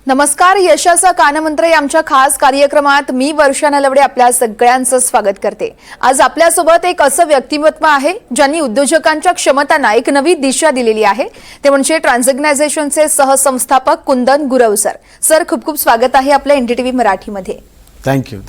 नमस्कार, यशाचा कानमंत्र या आमच्या खास कार्यक्रमात मी वर्षा नलवडे आपल्या सगळ्यांचं स्वागत करते। आज आपल्यासोबत एक असं व्यक्तिमत्व आहे ज्यांनी उद्योजकांच्या क्षमतांना एक नवी दिशा दिलेली आहे। ते म्हणजे ट्रान्झॅग्नायझेशनचे सहसंस्थापक कुंदन गुरव सर। सर, खूप खूप स्वागत आहे आपल्या एनडीटीव्ही मराठीमध्ये। थँक्यू।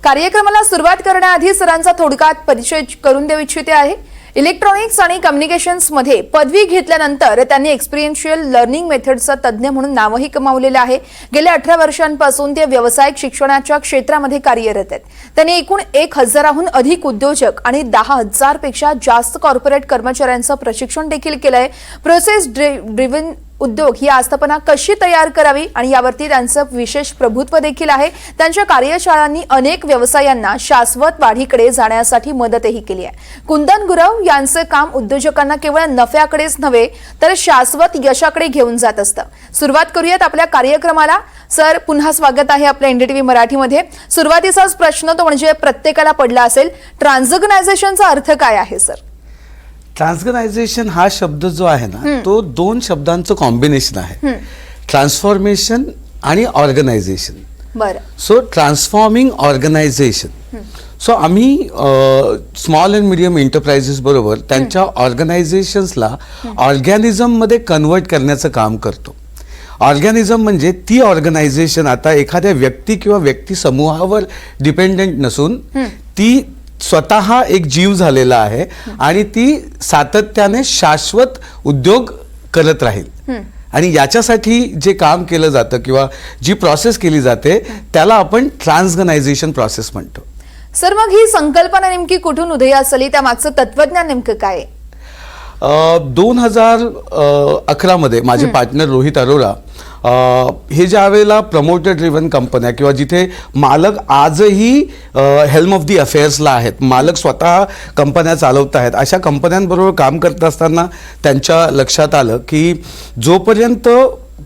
कार्यक्रमाला सुरुवात करण्याआधी सरांचा थोडक्यात परिचय करून देऊ इच्छिते आहे। इलेक्ट्रॉनिक्स आणि कम्युनिकेशन्स मध्ये पदवी घेतल्यानंतर त्यांनी एक्सपिरियन्शियल लर्निंग मेथडचा तज्ञ म्हणून नावही कमावलेलं आहे। गेल्या 18 वर्षांपासून ते व्यावसायिक शिक्षणाच्या क्षेत्रामध्ये कार्यरत आहेत। त्यांनी एकूण 1000हून अधिक उद्योजक आणि 10,000 पेक्षा जास्त कॉर्पोरेट कर्मचाऱ्यांचं प्रशिक्षण देखील केलंय। प्रोसेस ड्रिव्हन उद्योग ही आस्थापना कशी तयार करावी आणि यावरती त्यांचं विशेष प्रभुत्व देखील आहे। त्यांच्या कार्यशाळांनी अनेक व्यवसायांना शाश्वत वाढीकडे जाण्यासाठी मदतही केली आहे। कुंदन गुरव यांचे काम उद्योजकांना केवळ नफ्याकडेच नव्हे तर शाश्वत यशाकडे घेऊन जात असतं। सुरुवात करूयात आपल्या कार्यक्रमाला। सर, पुन्हा स्वागत आहे आपल्या एनडीटीव्ही मराठीमध्ये। सुरुवातीचाच प्रश्न तो म्हणजे प्रत्येकाला पडला असेल, ट्रान्झॅग्नायझेशनचा अर्थ काय आहे सर? ट्रान्सगनायझेशन हा शब्द जो आहे ना, तो दोन शब्दांचं कॉम्बिनेशन आहे, ट्रान्सफॉर्मेशन आणि ऑर्गनायझेशन। बरं। So transforming organisation. सो आम्ही स्मॉल अँड मीडियम एंटरप्राइजेस बरोबर त्यांच्या ऑर्गनायझेशन्सला ऑर्गॅनिझम मध्ये कन्वर्ट करण्याचं काम करतो। ऑर्गॅनिझम म्हणजे ती ऑर्गनायझेशन आता एखाद्या व्यक्ती किंवा व्यक्ती समूहावर डिपेंडेंट नसून ती स्वतः एक जीव झालेला आहे आणि ती सातत्याने शाश्वत उद्योग करत राहील। आणि याच्यासाठी जे काम केलं जातं किंवा जी प्रोसेस केली जाते त्याला आपण ट्रान्सगनायझेशन प्रोसेस म्हणतो। सर, मग ही संकल्पना नेमकी कुठून उदयास आली? त्या मागचं तत्वज्ञान नेमकं काय? 2011 मध्ये माझे पार्टनर रोहित अरोरा हे ज्या वेळेला प्रमोटर ड्रिव्हन कंपन्या किंवा जिथे मालक आजही हेल्म ऑफ दी अफेअर्सला आहेत, मालक स्वतः कंपन्या चालवत आहेत, अशा कंपन्यांबरोबर काम करत असताना त्यांच्या लक्षात आलं की जोपर्यंत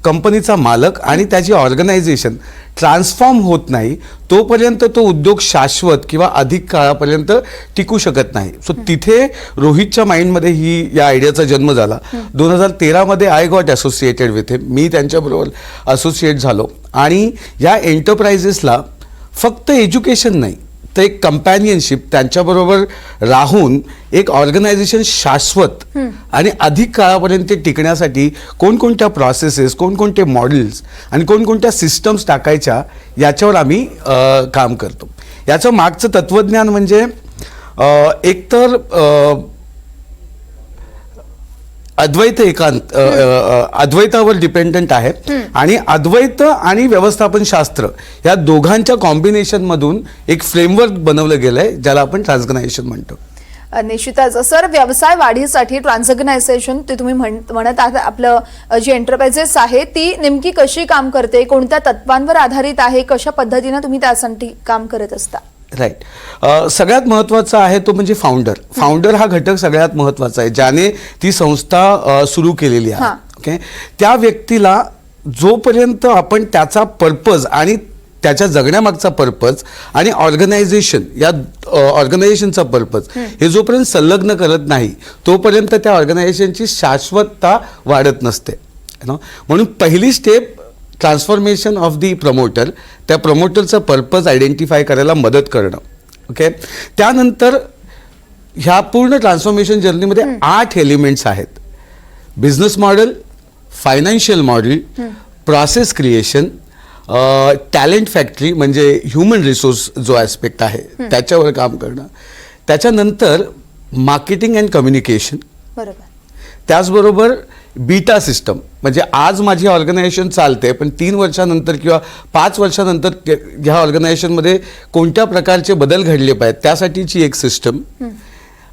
कंपनीचा मालक आणि त्याची ऑर्गनायझेशन ट्रान्सफॉर्म होत नाही तोपर्यंत तो उद्योग शाश्वत किंवा अधिक काळापर्यंत टिकू शकत नाही। सो तिथे रोहितच्या माइंडमध्ये ही या आयडियाचा जन्म झाला। 2013 मध्ये आय गॉट असोसिएटेड विथ हिम, मी त्यांच्याबरोबर असोसिएट झालो आणि या एंटरप्राइजेसला फक्त एज्युकेशन नाही तर एक कंपॅनियनशिप, त्यांच्याबरोबर राहून एक ऑर्गनायझेशन शाश्वत आणि अधिक काळापर्यंत टिकण्यासाठी कोणकोणत्या प्रोसेसेस, कोणकोणते मॉडेल्स आणि कोणकोणत्या सिस्टम्स टाकायच्या याच्यावर आम्ही काम करतो। याचं मागचं तत्वज्ञान म्हणजे एकतर अद्वैत एकांत, अद्वैतावर डिपेंडंट आहे आणि अद्वैत आणि व्यवस्थापन शास्त्र या दोघांच्या कॉम्बिनेशन मधून एक फ्रेमवर्क बनवलं गेलंय ज्याला आपण ट्रान्सगनायझेशन म्हणतो। निश्चितच सर, व्यवसाय वाढीसाठी ट्रान्झॅग्नायझेशन ते तुम्ही म्हणत आहात, आपलं जी एंटरप्राइजेस आहे ती नेमकी कशी काम करते, कोणत्या तत्वांवर आधारित आहे, कशा पद्धतीने तुम्ही त्यासाठी काम करत असता? राईट। सगळ्यात महत्त्वाचा आहे तो म्हणजे फाउंडर हा घटक सगळ्यात महत्त्वाचा आहे, ज्याने ती संस्था सुरू केलेली आहे। ओके, त्या व्यक्तीला जोपर्यंत आपण त्याचा पर्पज आणि त्याच्या जगण्यामागचा पर्पज आणि ऑर्गनायझेशनचा पर्पज हे जोपर्यंत संलग्न करत नाही तोपर्यंत त्या ऑर्गनायझेशनची शाश्वतता वाढत नसते। म्हणून पहिली step transformation of the promoter, त्या प्रमोटरचा पर्पज आयडेंटिफाय करायला मदत करणं। ओके, त्यानंतर ह्या पूर्ण ट्रान्सफॉर्मेशन जर्नीमध्ये 8 एलिमेंट्स आहेत: business model, financial model, process creation, talent factory म्हणजे ह्युमन रिसोर्स जो ॲस्पेक्ट आहे त्याच्यावर काम करणं, त्याच्यानंतर मार्केटिंग अँड कम्युनिकेशन, बरोबर, त्याचबरोबर बीटा सिस्टम म्हणजे आज माझी ऑर्गनायझेशन चालते पण 3 वर्षानंतर किंवा 5 वर्षानंतर ह्या ऑर्गनायझेशनमध्ये कोणत्या प्रकारचे बदल घडले पाहिजेत त्यासाठीची एक सिस्टम,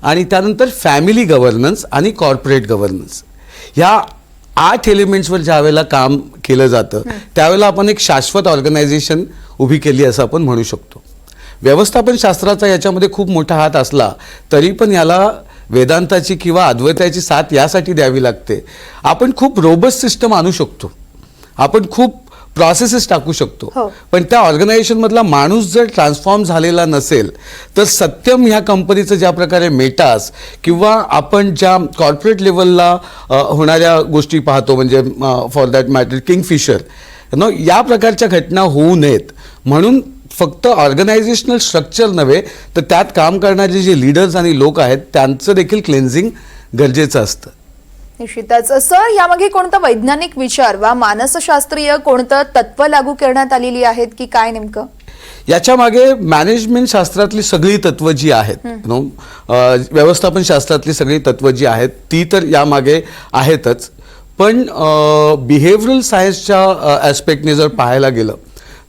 आणि त्यानंतर फॅमिली गव्हर्नन्स आणि कॉर्पोरेट गव्हर्नन्स। ह्या 8 एलिमेंट्सवर ज्या वेळेला काम केलं जातं त्यावेळेला आपण एक शाश्वत ऑर्गनायझेशन उभी केली असं आपण म्हणू शकतो। व्यवस्थापन शास्त्राचा याच्यामध्ये खूप मोठा हात असला तरी पण याला वेदांताची किंवा अद्वैताची साथ यासाठी द्यावी लागते। आपण खूप रोबस्ट सिस्टम आणू शकतो, आपण खूप प्रोसेसेस टाकू शकतो हो. पण त्या ऑर्गनायझेशन मधला माणूस जर ट्रान्सफॉर्म झालेला नसेल तर सत्यम ह्या कंपनीचं ज्या प्रकारे मेटास किंवा आपण ज्या कॉर्पोरेट लेवलला होणाऱ्या गोष्टी पाहतो म्हणजे फॉर दॅट मॅटर किंगफिशर या प्रकारच्या घटना होऊ नयेत म्हणून फक्त ऑर्गनायझेशनल स्ट्रक्चर नव्हे तर त्यात काम करणारे जे लीडर्स आणि लोक आहेत त्यांचं देखील क्लेन्झिंग गरजेचं असतं. निश्चितच सर, यामागे कोणता वैज्ञानिक विचार वा मानसशास्त्रीय कोणतं तत्व लागू करण्यात आलेली आहेत की काय नेमकं? याच्या मागे मॅनेजमेंट शास्त्रातली सगळी तत्व जी आहेत व्यवस्थापन शास्त्रातली सगळी तत्व जी आहेत ती तर यामागे आहेतच पण बिहेव्हिअरल सायन्सच्या ॲस्पेक्टने जर पाहायला गेलं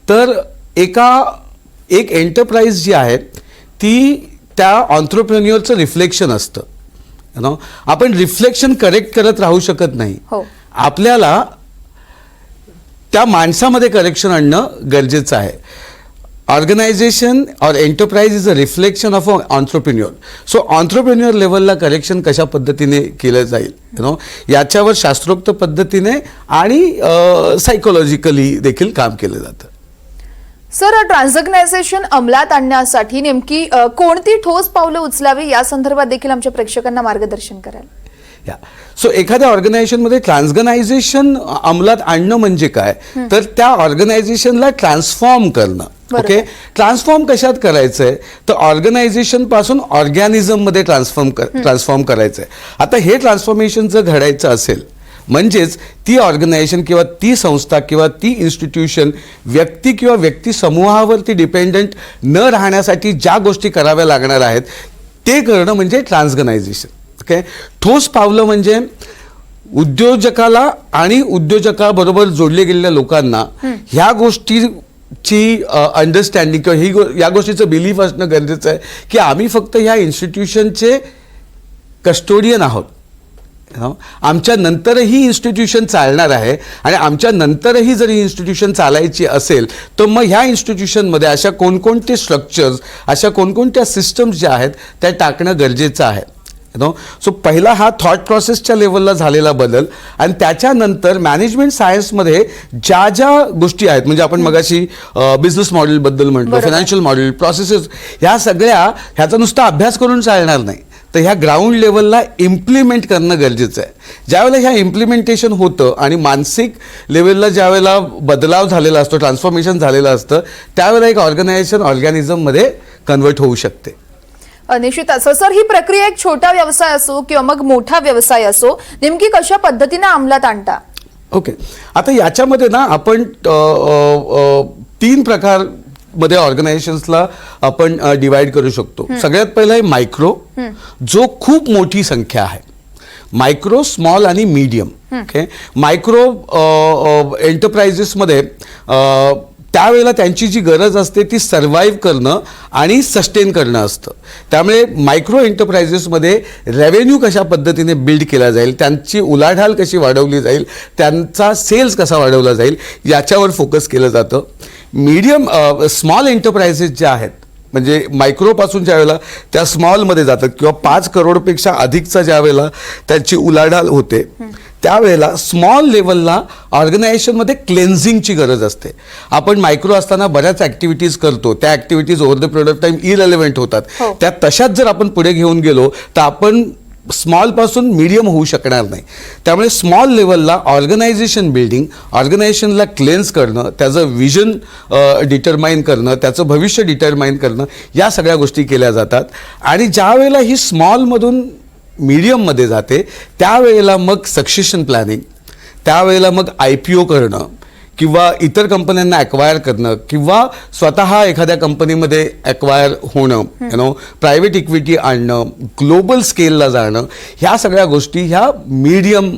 तर एक एंटरप्राइज जी आहे ती त्या ऑन्ट्रप्रेन्युअरचं रिफ्लेक्शन असतं. आपण रिफ्लेक्शन करेक्ट करत राहू शकत नाही. हो. आपल्याला त्या माणसामध्ये करेक्शन आणणं गरजेचं आहे. Organisation or enterprise is a reflection of a entrepreneur. So entrepreneur लेवलला करेक्शन कशा पद्धतीने केलं जाईल याच्यावर शास्त्रोक्त पद्धतीने आणि सायकोलॉजिकली देखील काम केलं जातं. सर, ट्रान्झॅक्शनायझेशन अंमलात आणण्यासाठी नेमकी कोणती ठोस पावलं उचलावी या संदर्भात देखील आमच्या प्रेक्षकांना मार्गदर्शन कराल. सो एखाद्या ऑर्गनायझेशनमध्ये ट्रान्सगनायझेशन अंमलात आणणं म्हणजे काय तर त्या ऑर्गनायझेशनला ट्रान्सफॉर्म करणं. ओके, ट्रान्सफॉर्म कशात करायचंय तर ऑर्गनायझेशन पासून ऑर्गॅनिझम मध्ये ट्रान्सफॉर्म करायचंय. आता हे ट्रान्सफॉर्मेशन जर घडायचं असेल म्हणजेच ती ऑर्गनायझेशन किंवा ती संस्था किंवा ती इन्स्टिट्यूशन व्यक्ती किंवा व्यक्ती समूहावरती डिपेंडंट न राहण्यासाठी ज्या गोष्टी कराव्या लागणार आहेत ते करणं म्हणजे ट्रान्सगनायझेशन. ओके, ठोस पावलं म्हणजे उद्योजकाला आणि उद्योजकाबरोबर जोडले गेलेल्या लोकांना ह्या गोष्टीची अंडरस्टँडिंग किंवा या गोष्टीचं बिलीफ असणं गरजेचं आहे की आम्ही फक्त ह्या इन्स्टिट्यूशनचे कस्टोडियन आहोत. आमच्या नंतरही इन्स्टिट्यूशन चालणार आहे आणि आमच्या नंतरही जर ही इन्स्टिट्यूशन चालायची असेल तर मग ह्या इन्स्टिट्यूशनमध्ये अशा कोणकोणते स्ट्रक्चर्स अशा कोणकोणत्या सिस्टम्स ज्या आहेत त्या टाकणं गरजेचं आहे. सो पहिला हा थॉट प्रोसेसच्या लेवलला झालेला बदल आणि त्याच्यानंतर मॅनेजमेंट सायन्समध्ये ज्या ज्या गोष्टी आहेत म्हणजे आपण मगाशी बिझनेस मॉडेलबद्दल म्हटलं, फायनान्शियल मॉडेल, प्रोसेसेस ह्या सगळ्या ह्याचा नुसता अभ्यास करून चालणार नाही तर ह्या ग्राउंड लेवलला इम्प्लिमेंट करणं गरजेचं आहे. ज्यावेळेला ह्या इम्प्लिमेंटेशन होतं आणि मानसिक लेवलला ज्यावेळेला बदलाव झालेला असतो, ट्रान्सफॉर्मेशन झालेलं असतं त्यावेळेला एक ऑर्गनायझेशन ऑर्गॅनिझममध्ये कन्वर्ट होऊ शकते. निश्चितच सर, ही प्रक्रिया एक छोटा व्यवसाय असो किंवा मग मोठा व्यवसाय असो नेमकी कशा पद्धतीने अंमलात आणता? ओके, आता याच्यामध्ये ना आपण 3 प्रकार मध्ये ऑर्गनायझेशन्सला आपण डिवाइड करू शकतो. सगळ्यात पहिला आहे मायक्रो जो खूप मोठी संख्या आहे. मायक्रो, स्मॉल आणि मीडियम. ओके, मायक्रो एंटरप्राइजेसमध्ये त्यावेळेला त्यांची जी गरज असते ती सर्व्हाइव्ह करणं आणि सस्टेन करणं असतं. त्यामुळे मायक्रो एंटरप्राइजेसमध्ये रेव्हेन्यू कशा पद्धतीने बिल्ड केला जाईल, त्यांची उलाढाल कशी वाढवली जाईल, त्यांचा सेल्स कसा वाढवला जाईल याच्यावर फोकस केलं जातं. मीडियम स्मॉल एंटरप्राइजेस ज्या आहेत म्हणजे मायक्रोपासून ज्या वेळेला त्या स्मॉलमध्ये जातात किंवा 5 करोडपेक्षा अधिकचा ज्या वेळेला त्यांची उलाढाल होते त्यावेळेला स्मॉल लेवलला ऑर्गनायझेशनमध्ये क्लेन्झिंगची गरज असते. आपण मायक्रो असताना बऱ्याच ॲक्टिव्हिटीज करतो, त्या activities over the period of time irrelevant होतात. त्या तशाच जर आपण पुढे घेऊन गेलो तर आपण स्मॉलपासून मीडियम होऊ शकणार नाही. त्यामुळे स्मॉल लेवलला ऑर्गनायझेशन बिल्डिंग, ऑर्गनायझेशनला क्लेन्स करणं, त्याचं विजन डिटरमाइन करणं, त्याचं भविष्य डिटरमाइन करणं या सगळ्या गोष्टी केल्या जातात. आणि ज्या वेळेला ही स्मॉलमधून मीडियममध्ये जाते त्यावेळेला मग सक्सेशन प्लॅनिंग, त्यावेळेला मग IPO करणं किंवा इतर कंपन्यांना ॲक्वायर करणं किंवा स्वतः एखाद्या कंपनीमध्ये ॲक्वायर होणं, प्रायव्हेट इक्विटी आणणं, ग्लोबल स्केलला जाणं ह्या सगळ्या गोष्टी ह्या मीडियम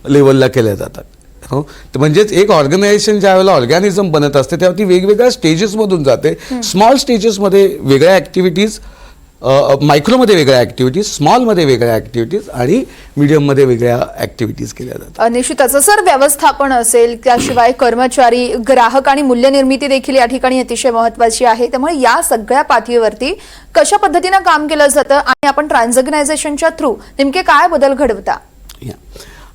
लेवलला केल्या जातात. तर म्हणजेच एक ऑर्गनायझेशन ज्या वेळेला ऑर्गॅनिझम बनत असते तेव्हा ती वेगवेगळ्या स्टेजेसमधून जाते. स्मॉल स्टेजेसमध्ये वेगळ्या ॲक्टिव्हिटीज, मायक्रोमध्ये वेगळ्या ॲक्टिव्हिटीज, स्मॉलमध्ये वेगळ्या ॲक्टिव्हिटीज आणि मीडियममध्ये वेगळ्या ॲक्टिव्हिटीज केल्या जातात. निश्चितच सर, व्यवस्थापन असेल त्याशिवाय कर्मचारी, ग्राहक आणि मूल्यनिर्मिती देखील या ठिकाणी अतिशय महत्त्वाची आहे. त्यामुळे या सगळ्या पातळीवरती कशा पद्धतीने काम केलं जातं आणि आपण ट्रान्झॅक्शनायझेशनच्या थ्रू नेमके काय बदल घडवता?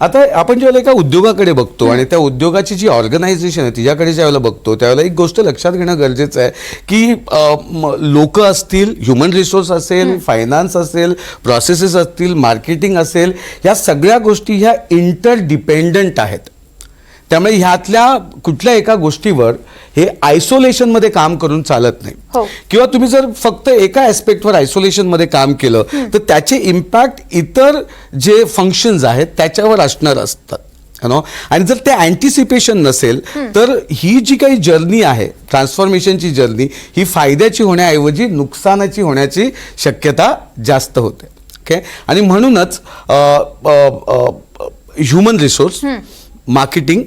आता आपण ज्यावेळेला एका उद्योगाकडे बघतो आणि त्या उद्योगाची जी ऑर्गनायझेशन आहे तिच्याकडे ज्यावेळेला बघतो त्यावेळेला एक गोष्ट लक्षात घेणं गरजेचं आहे की लोक असतील, ह्युमन रिसोर्स असेल, फायनान्स असेल, प्रोसेसेस असतील, मार्केटिंग असेल, या सगळ्या गोष्टी ह्या इंटरडिपेंडंट आहेत. त्यामुळे ह्यातल्या कुठल्या एका गोष्टीवर हे आयसोलेशनमध्ये काम करून चालत नाही. किंवा तुम्ही जर फक्त एका ॲस्पेक्टवर आयसोलेशनमध्ये काम केलं तर त्याचे इम्पॅक्ट इतर जे फंक्शन्स आहेत त्याच्यावर असणार असतात. आणि जर ते अँटिसिपेशन नसेल तर ही जी काही जर्नी आहे, ट्रान्सफॉर्मेशनची जर्नी, ही फायद्याची होण्याऐवजी नुकसानाची होण्याची शक्यता जास्त होते. ओके. आणि म्हणूनच human resource, marketing,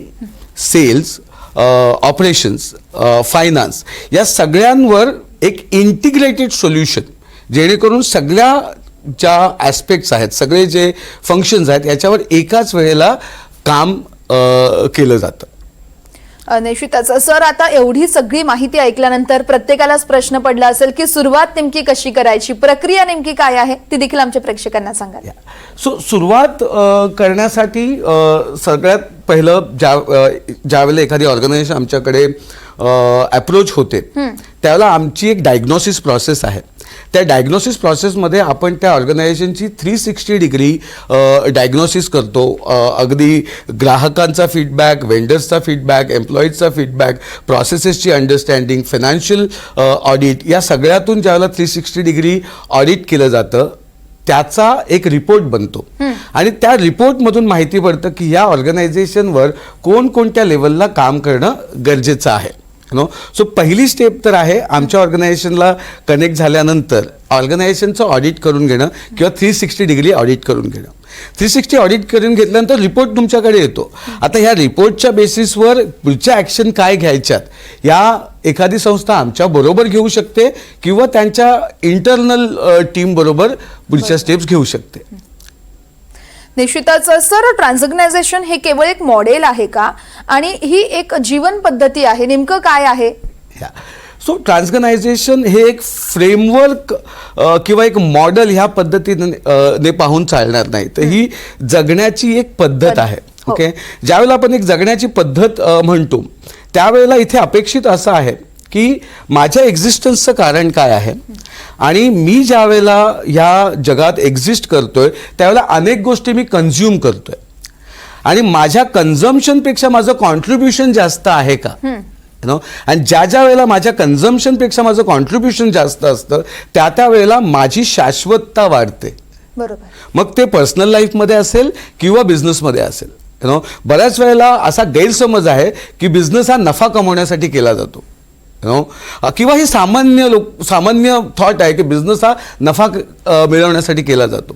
sales, operations, finance, या सगळ्यांवर एक इंटिग्रेटेड सोल्युशन, जेणेकरून सगळ्या ज्या ॲस्पेक्ट्स आहेत, सगळे जे फंक्शन्स आहेत, याच्यावर एकाच वेळेला काम केलं जातं. निश्चितच सर, आता एवढी सगळी माहिती ऐकल्यानंतर प्रत्येकालाच प्रश्न पडला असेल की सुरुवात नेमकी कशी करायची, प्रक्रिया नेमकी काय आहे, ती देखील आमच्या प्रेक्षकांना सांगाल. सुरुवात करण्यासाठी सगळ्यात पहिलं ज्यावेळेला एखादी ऑर्गनायझेशन आमच्याकडे अप्रोच होते त्यावेळेला आमची एक डायग्नोसिस प्रोसेस आहे. त्या डायग्नोसिस प्रोसेसमध्ये आपण त्या ऑर्गनायझेशनची 360 डिग्री डायग्नोसिस करतो. अगदी ग्राहकांचा फीडबॅक, वेंडर्सचा फीडबॅक, एम्प्लॉईजचा फीडबॅक, प्रोसेसेसची अंडरस्टँडिंग, फायनान्शियल ऑडिट, या सगळ्यातून ज्यावेळेला 360 डिग्री ऑडिट केलं जातं त्याचा एक रिपोर्ट बनतो. आणि त्या रिपोर्टमधून माहिती पडतं की या ऑर्गनायझेशनवर कोणकोणत्या लेवलला काम करणं गरजेचं आहे. सो पहिली स्टेप तर आहे आमच्या ऑर्गनायझेशनला कनेक्ट झाल्यानंतर ऑर्गनायझेशनचं ऑडिट करून घेणं किंवा 360 डिग्री ऑडिट करून घेणं. 360 ऑडिट करून घेतल्यानंतर रिपोर्ट तुमच्याकडे येतो. आता ह्या रिपोर्टच्या बेसिसवर पुढच्या ॲक्शन काय घ्यायच्यात या एखादी संस्था आमच्या बरोबर घेऊ शकते किंवा त्यांच्या इंटरनल टीम बरोबर पुढच्या स्टेप्स घेऊ शकते. निश्चितच सर, ट्रान्सऑर्गनायझेशन हे केवळ एक मॉडेल आहे का आणि ही एक जीवन पद्धती आहे, नेमकं काय आहे? ट्रान्सऑर्गनायझेशन हे एक फ्रेमवर्क किंवा एक मॉडेल ह्या पद्धतीने पाहून चालणार नाही, तर ही जगण्याची एक पद्धत आहे. ओके. ज्यावेळेला आपण एक जगण्याची पद्धत म्हणतो त्यावेळेला इथे अपेक्षित असं आहे की माझ्या एक्झिस्टन्सचं कारण काय आहे आणि मी ज्या वेळेला ह्या जगात एक्झिस्ट करतोय त्यावेळेला अनेक गोष्टी मी कन्झ्युम करतोय आणि माझ्या कन्झम्पशनपेक्षा माझं कॉन्ट्रीब्युशन जास्त आहे का. आणि ज्या वेळेला माझ्या कन्झम्पशनपेक्षा माझं कॉन्ट्रीब्युशन जास्त असतं त्या वेळेला माझी शाश्वतता वाढते. बरोबर. मग ते पर्सनल लाईफमध्ये असेल किंवा बिझनेसमध्ये असेल. बऱ्याच वेळेला असा गैरसमज आहे की बिझनेस हा नफा कमवण्यासाठी केला जातो किंवा ही सामान्य थॉट आहे की बिझनेस हा नफा मिळवण्यासाठी केला जातो.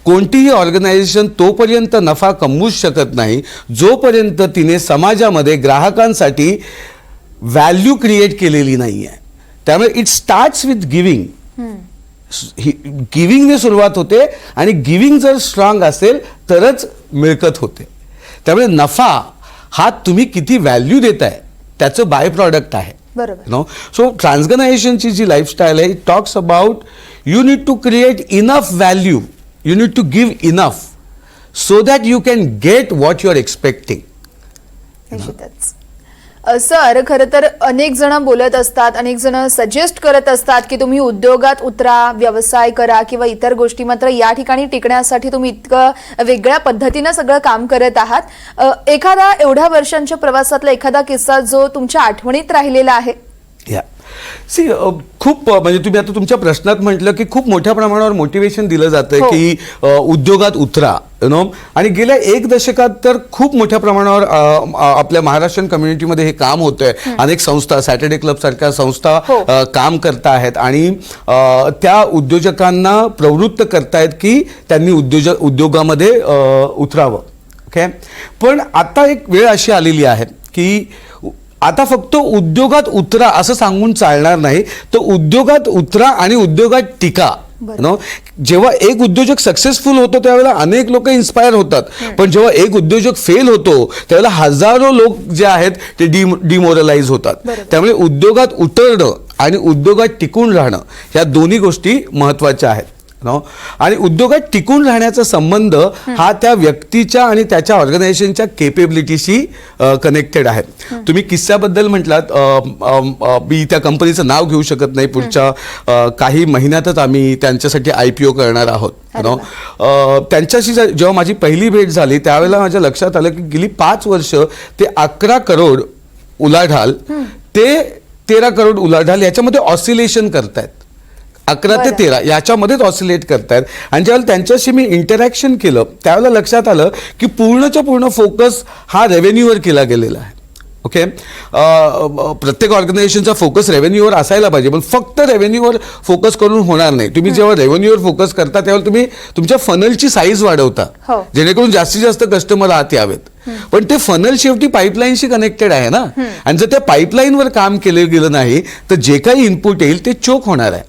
कोणतीही ऑर्गनायझेशन तोपर्यंत नफा कमवूच शकत नाही जोपर्यंत तिने समाजामध्ये ग्राहकांसाठी व्हॅल्यू क्रिएट केलेली नाही आहे. त्यामुळे इट स्टार्ट्स विथ गिव्हिंग. गिव्हिंगने सुरुवात होते आणि गिव्हिंग जर स्ट्रॉंग असेल तरच मिळकत होते. त्यामुळे नफा हा तुम्ही किती व्हॅल्यू देताय त्याचं बाय प्रॉडक्ट आहे. सो ट्रान्सऑर्गनायझेशनची जी लाईफस्टाईल आहे, it talks about you need to create enough value, you need to give enough so that you can get what you are expecting. Sir, खरं तर अनेक जण बोलत असतात, अनेक जण सजेस्ट करत असतात की तुम्ही उद्योगात उतरा, व्यवसाय करा किंवा इतर गोष्टी, मात्र या ठिकाणी टिकण्यासाठी तुम्ही इतकं वेगळ्या पद्धतीनं सगळं काम करत आहात. एखादा एवढ्या वर्षांच्या प्रवासातला एखादा किस्सा जो तुमच्या आठवणीत राहिलेला आहे? खूप म्हणजे तुम्ही आता तुमच्या प्रश्नात म्हटलं की खूप मोठ्या प्रमाणावर मोटिवेशन दिलं जातं की उद्योगात उतरा. आणि गेल्या 1 दशकात तर खूप मोठ्या प्रमाणावर आपल्या महाराष्ट्रीयन कम्युनिटीमध्ये हे काम होतंय. अनेक संस्था, सॅटर्डे क्लब सारख्या संस्था काम करत आहेत आणि त्या उद्योजकांना प्रवृत्त करतायत की त्यांनी उद्योगामध्ये उतरावं. ओके. पण आता एक वेळ अशी आलेली आहे की आता फक्त उद्योगात उतरा असं सांगून चालणार नाही, तर उद्योगात उतरा आणि उद्योगात टिका. जेव्हा एक उद्योजक सक्सेसफुल होतो त्यावेळेला अनेक लोक इन्स्पायर होतात, पण जेव्हा एक उद्योजक फेल होतो त्यावेळेला हजारो लोक जे आहेत ते डिमोरलाइज होतात. त्यामुळे उद्योगात उतरणं आणि उद्योगात टिकून राहणं ह्या दोन्ही गोष्टी महत्त्वाच्या आहेत. आणि उद्योगात टिकून राहण्याचा संबंध हा त्या व्यक्तीच्या आणि त्याच्या ऑर्गनायझेशनच्या केपेबिलिटीशी कनेक्टेड आहे. तुम्ही किस्स्याबद्दल म्हटलात, मी त्या कंपनीचं नाव घेऊ शकत नाही. पुढच्या काही महिन्यातच आम्ही त्यांच्यासाठी IPO करणार आहोत. त्यांच्याशी जेव्हा माझी पहिली भेट झाली त्यावेळेला माझ्या लक्षात आलं की गेली 5 वर्ष ते 11 करोड उलाढाल ते 13 करोड उलाढाल याच्यामध्ये ऑसिलेशन करतायत. 11 ते 13 याच्यामध्येच ऑसिलेट करतायत. आणि ज्यावेळेला त्यांच्याशी मी इंटरॅक्शन केलं त्यावेळेला लक्षात आलं की पूर्णच्या पूर्ण फोकस हा रेव्हेन्यूवर केला गेलेला आहे. ओके, प्रत्येक ऑर्गनायझेशनचा फोकस रेव्हेन्यूवर असायला पाहिजे, पण फक्त रेव्हेन्यूवर फोकस करून होणार नाही. तुम्ही जेव्हा रेव्हेन्यूवर फोकस करता त्यावेळेला तुम्ही तुमच्या फनलची साईज वाढवता जेणेकरून जास्तीत जास्त कस्टमर आत यावेत. पण ते फनल शेवटी पाईपलाईनशी कनेक्टेड आहे ना, आणि जर त्या पाईपलाईनवर काम केलं गेलं नाही तर जे काही इनपुट येईल ते चोक होणार आहे.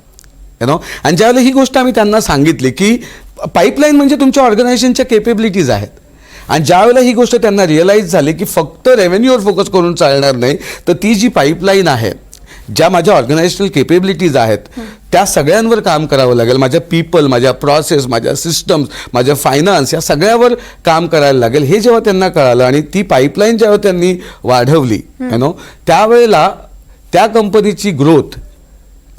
आणि ज्यावेळेला ही गोष्ट आम्ही त्यांना सांगितली की पाईपलाईन म्हणजे तुमच्या ऑर्गनायझेशनच्या केपेबिलिटीज आहेत, आणि ज्यावेळेला ही गोष्ट त्यांना रिअलाईज झाली की फक्त रेव्हेन्यूवर फोकस करून चालणार नाही, तर ती जी पाईपलाईन आहे, ज्या माझ्या ऑर्गनायझेशनल केपेबिलिटीज आहेत त्या सगळ्यांवर काम करावं लागेल. माझ्या पीपल, माझ्या प्रोसेस, माझ्या सिस्टम्स, माझ्या फायनान्स या सगळ्यावर काम करायला लागेल. हे जेव्हा त्यांना कळालं आणि ती पाईपलाईन जेव्हा त्यांनी वाढवली त्यावेळेला त्या कंपनीची ग्रोथ,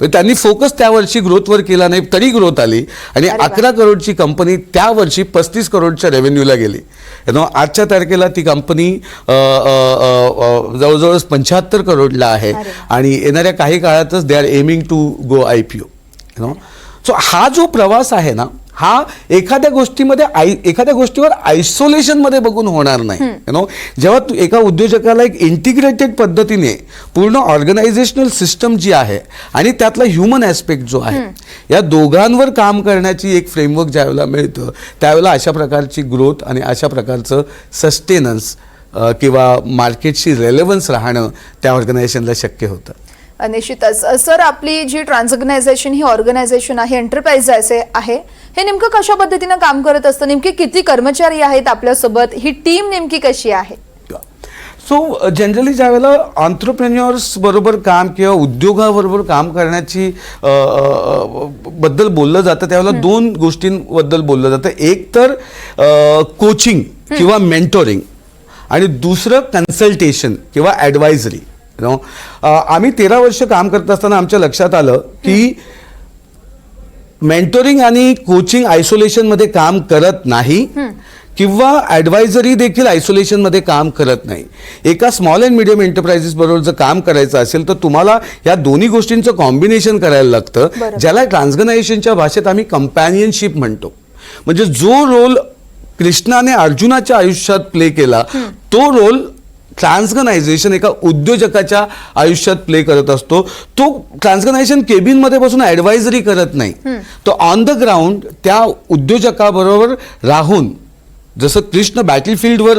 त्यांनी फोकस त्या वर्षी ग्रोथवर केला नाही तरी ग्रोथ आली, आणि 11 करोडची कंपनी त्या वर्षी 35 करोडच्या रेव्हेन्यूला गेली. आजच्या तारखेला ती कंपनी जवळजवळ 75 करोडला आहे, आणि येणाऱ्या काही काळातच they are aiming to go IPO. So हा जो प्रवास आहे ना, हा एखाद्या गोष्टीवर आयसोलेशनमध्ये बघून होणार नाही. जेव्हा एका उद्योजकाला एक इंटिग्रेटेड पद्धतीने पूर्ण ऑर्गनायझेशनल सिस्टम जी आहे आणि त्यातला ह्युमन ॲस्पेक्ट जो आहे, या दोघांवर काम करण्याची एक फ्रेमवर्क ज्यावेळेला मिळतं त्यावेळेला अशा प्रकारची ग्रोथ आणि अशा प्रकारचं सस्टेनन्स किंवा मार्केटशी रेलेव्हन्स राहणं त्या ऑर्गनायझेशनला शक्य होतं. निश्चितच सर, आपली जी ट्रान्सऑर्गनायझेशन ही ऑर्गनायझेशन आहे, एंटरप्राइज आहे, हे नेमकं कशा पद्धतीनं काम करत असतं? नेमके किती कर्मचारी आहेत आपल्यासोबत? ही टीम नेमकी कशी आहे? सो जनरली ज्यावेळेला ऑन्ट्रप्रेन्युअर्स बरोबर काम किंवा उद्योगाबरोबर काम करण्याची बद्दल बोललं जातं त्यावेळेला 2 गोष्टींबद्दल बोललं जातं. एक तर कोचिंग किंवा मेंटोरिंग, आणि दुसरं कन्सल्टेशन किंवा ॲडवायझरी. आम्ही 13 वर्ष काम करत असताना आमच्या लक्षात आलं की मेंटोरिंग आणि कोचिंग आयसोलेशनमध्ये काम करत नाही, किंवा ॲडवायझरी देखील आयसोलेशनमध्ये काम करत नाही. एका स्मॉल अँड मिडियम एंटरप्राइजेस बरोबर जर काम करायचं असेल तर तुम्हाला या दोन्ही गोष्टींचं कॉम्बिनेशन करायला लागतं, ज्याला ट्रान्सऑर्गनायझेशनच्या भाषेत आम्ही कंपॅनियनशिप म्हणतो. म्हणजे जो रोल कृष्णाने अर्जुनाच्या आयुष्यात प्ले केला तो रोल ट्रान्सऑर्गनायझेशन एका उद्योजकाच्या आयुष्यात प्ले करत असतो. तो ट्रान्सऑर्गनायझेशन केबिनमध्ये बसून ॲडवायझरी करत नाही, तो ऑन द ग्राउंड त्या उद्योजकाबरोबर राहून, जसं कृष्ण बॅटलफील्डवर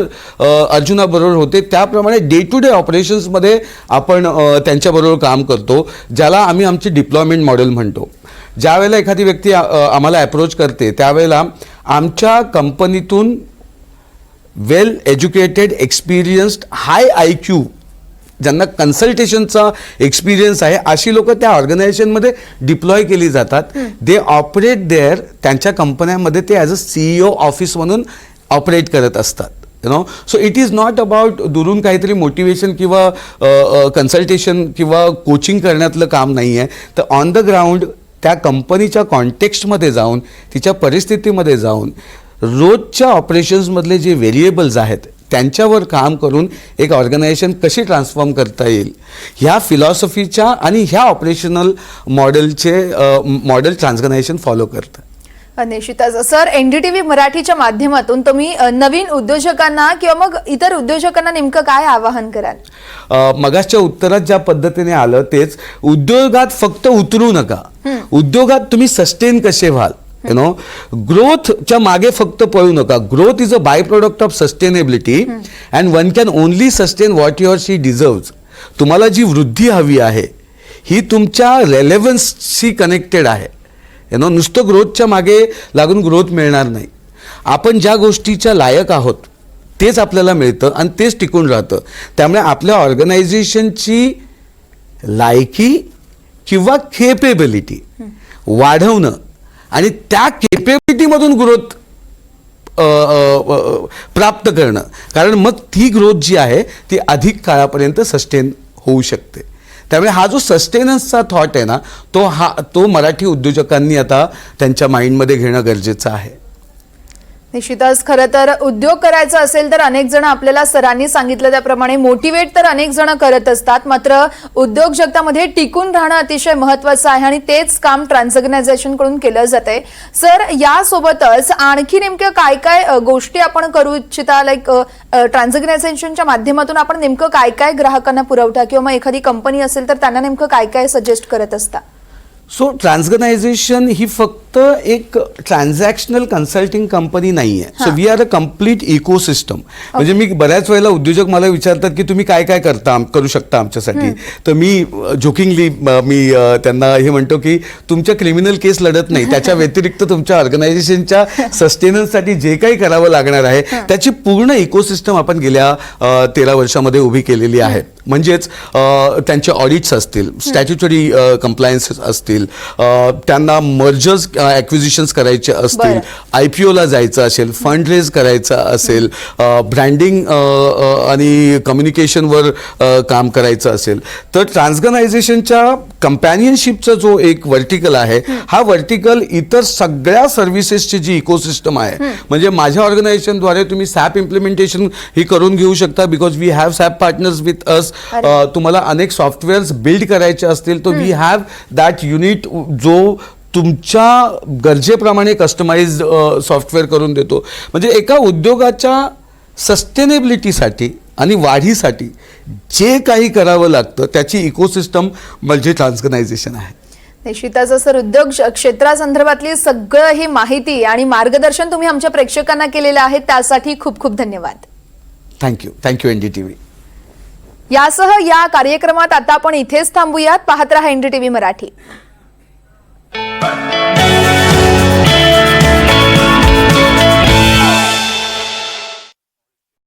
अर्जुनाबरोबर होते त्याप्रमाणे डे टू डे ऑपरेशन्समध्ये आपण त्यांच्याबरोबर काम करतो, ज्याला आम्ही आमची डिप्लॉयमेंट मॉडेल म्हणतो. ज्या वेळेला एखादी व्यक्ती आम्हाला अप्रोच करते त्यावेळेला आमच्या कंपनीतून वेल एज्युकेटेड, एक्सपिरियन्स्ड, हाय IQ, ज्यांना कन्सल्टेशनचा एक्सपिरियन्स आहे, अशी लोक त्या ऑर्गनायझेशनमध्ये डिप्लॉय केली जातात. दे ऑपरेट देअर, त्यांच्या कंपन्यांमध्ये ते ॲज अ CEO ऑफिस म्हणून ऑपरेट करत असतात. So it is not about दुरून काहीतरी मोटिवेशन किंवा कन्सल्टेशन किंवा कोचिंग करण्यातलं काम नाही आहे, तर ऑन द ग्राउंड त्या कंपनीच्या कॉन्टेक्स्टमध्ये जाऊन, तिच्या परिस्थितीमध्ये जाऊन, रोजच्या ऑपरेशन्समधले जे व्हेरिएबल्स आहेत त्यांच्यावर काम करून एक ऑर्गनायझेशन कशी ट्रान्सफॉर्म करता येईल ह्या फिलॉसॉफीच्या आणि ह्या ऑपरेशनल मॉडेल ट्रान्सऑर्गनायझेशन फॉलो करतं. निश्चितच सर, NDTV मराठीच्या माध्यमातून तुम्ही नवीन उद्योजकांना किंवा मग इतर उद्योजकांना नेमकं काय आवाहन कराल? मगाच्या उत्तरात ज्या पद्धतीने आलं तेच, उद्योगात फक्त उतरू नका, उद्योगात तुम्ही सस्टेन कसे व्हाल, ग्रोथच्या मागे फक्त पळू नका. Growth is a by product of sustainability and one can only sustain what your she deserves. तुम्हाला जी वृद्धी हवी आहे ही तुमच्या रेलेव्हन्सशी कनेक्टेड आहे. नुसतं ग्रोथच्या मागे लागून ग्रोथ मिळणार नाही. आपण ज्या गोष्टीच्या लायक आहोत तेच आपल्याला मिळतं आणि तेच टिकून राहतं. त्यामुळे आपल्या ऑर्गनायझेशनची लायकी किंवा केपेबिलिटी वाढवणं आणि त्या केपेबिलिटीमधून ग्रोथ प्राप्त करणं, कारण मग ती ग्रोथ जी आहे ती अधिक काळापर्यंत सस्टेन होऊ शकते. त्यामुळे हा जो सस्टेनन्सचा थॉट आहे ना, तो मराठी उद्योजकांनी आता त्यांच्या माइंडमध्ये घेणं गरजेचं आहे. निश्चितच. खरं तर उद्योग करायचा असेल तर अनेक जण आपल्याला सरांनी सांगितलं त्याप्रमाणे मोटिवेट तर अनेक जण करत असतात, मात्र उद्योग जगतामध्ये टिकून राहणं अतिशय महत्वाचं आहे आणि तेच काम ट्रान्सऑर्गनायझेशन कडून केलं जातंय. सर, यासोबतच आणखी नेमक्या काय काय गोष्टी आपण करू इच्छिता, लाईक ट्रान्सऑर्गनायझेशनच्या माध्यमातून आपण नेमकं काय काय ग्राहकांना पुरवठा किंवा मग एखादी कंपनी असेल तर त्यांना नेमकं काय काय सजेस्ट करत असता? सो ट्रान्सऑर्गनायझेशन ही फक्त एक ट्रान्झॅक्शनल कन्सल्टिंग कंपनी नाही आहे. So we are a complete ecosystem. म्हणजे मी बऱ्याच वेळेला उद्योजक मला विचारतात की तुम्ही काय काय करू शकता आमच्यासाठी. तर मी जोकिंगली त्यांना हे म्हणतो की तुमच्या क्रिमिनल केस लढत नाही, त्याच्या व्यतिरिक्त तुमच्या ऑर्गनायझेशनच्या सस्टेनन्ससाठी जे काही करावं लागणार आहे त्याची पूर्ण इकोसिस्टम आपण गेल्या 13 वर्षामध्ये उभी केलेली आहे. म्हणजेच त्यांचे ऑडिट्स असतील, स्टॅट्युटरी कंप्लायन्स असतील, त्यांना मर्जर्स ॲक्विजिशन्स करायचे असतील, IPO ला जायचं असेल, फंड रेज करायचं असेल, ब्रँडिंग आणि कम्युनिकेशनवर काम करायचं असेल, तर ट्रान्सऑर्गनायझेशनच्या कंपॅनियनशिपचा जो एक वर्टिकल आहे, हा वर्टिकल इतर सगळ्या सर्व्हिसेसची जी इकोसिस्टम आहे, म्हणजे माझ्या ऑर्गनायझेशनद्वारे तुम्ही सॅप इम्प्लिमेंटेशन ही करून घेऊ शकता, because we have SAP partners with us. तुम्हाला अनेक सॉफ्टवेअर्स बिल्ड करायचे असतील तर वी हॅव दॅट युनिट जो तुमच्या गरजेप्रमाणे कस्टमाइज्ड सॉफ्टवेअर करून देतो. म्हणजे एका उद्योगाच्या सस्टेनेबिलिटीसाठी आणि वाढीसाठी जे काही करावं लागतं त्याची इकोसिस्टम म्हणजे ट्रान्सऑर्गनायझेशन आहे. निश्चितच. सर, उद्योग क्षेत्रासंदर्भातली सगळं ही माहिती आणि मार्गदर्शन तुम्ही आमच्या प्रेक्षकांना केलेलं आहे, त्यासाठी खूप खूप धन्यवाद. Thank you NDTV. यासह या कार्यक्रमात आता आपण इथेच थांबूयात. पाहत रहा NDTV मराठी.